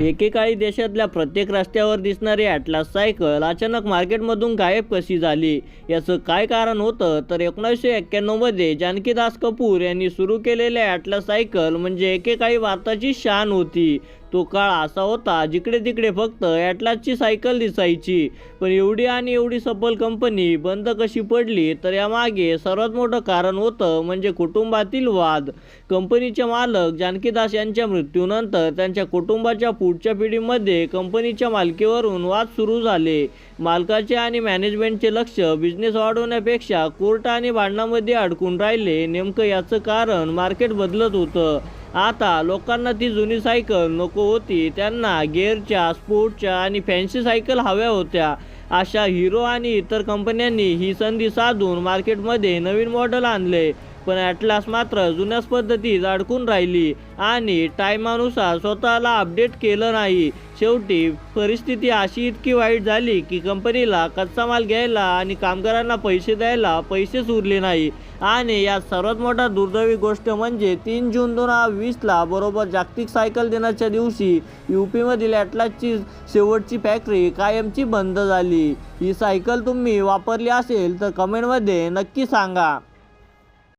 एकेकाळी देशातल्या प्रत्येक रस्त्यावर दिसणारी ॲटलास सायकल अचानक मार्केटमधून गायब कशी झाली, याचं काय कारण होतं? तर 1991मध्ये जानकीदास कपूर यांनी सुरू केलेल्या ॲटलास सायकल म्हणजे एकेकाळी भारताची शान होती. तो काळ असा होता जिकडे तिकडे फक्त ॲटलासची सायकल दिसायची. पण एवढी सफल कंपनी बंद कशी पडली? तर यामागे सर्वात मोठं कारण होतं म्हणजे कुटुंबातील वाद. कंपनीचे मालक जानकीदास यांच्या मृत्यूनंतर त्यांच्या कुटुंबाच्या पुढच्या पिढीमध्ये कंपनीच्या मालकीवरून वाद सुरू झाले. मालकाचे आणि मॅनेजमेंटचे लक्ष बिझनेस वाढवण्यापेक्षा कोर्ट आणि भांडणामध्ये अडकून राहिले. नेमकं याचं कारण मार्केट बदलत होतं. आता लोकांना ती जुनी सायकल नको होती. त्यांना गिअरच्या, स्पोर्टच्या आणि फॅन्सी सायकल हव्या होत्या. अशा हिरो आणि इतर कंपन्यांनी ही संधी साधून मार्केटमध्ये नवीन मॉडेल आणले. पण ॲटलास मात्र जुन्याच पद्धतीत अडकून राहिली आणि टायमानुसार स्वतःला अपडेट केलं नाही. शेवटी परिस्थिती अशी इतकी वाईट झाली की कंपनीला कच्चा माल घ्यायला आणि कामगारांना पैसे द्यायला पैसेच उरले नाही. आणि यात सर्वात मोठा दुर्दैवी गोष्ट म्हणजे 3 जून 2020ला बरोबर जागतिक सायकल दिनाच्या दिवशी UPमधील ॲटलासची शेवटची फॅक्टरी कायमची बंद झाली. ही सायकल तुम्ही वापरली असेल तर कमेंटमध्ये नक्की सांगा.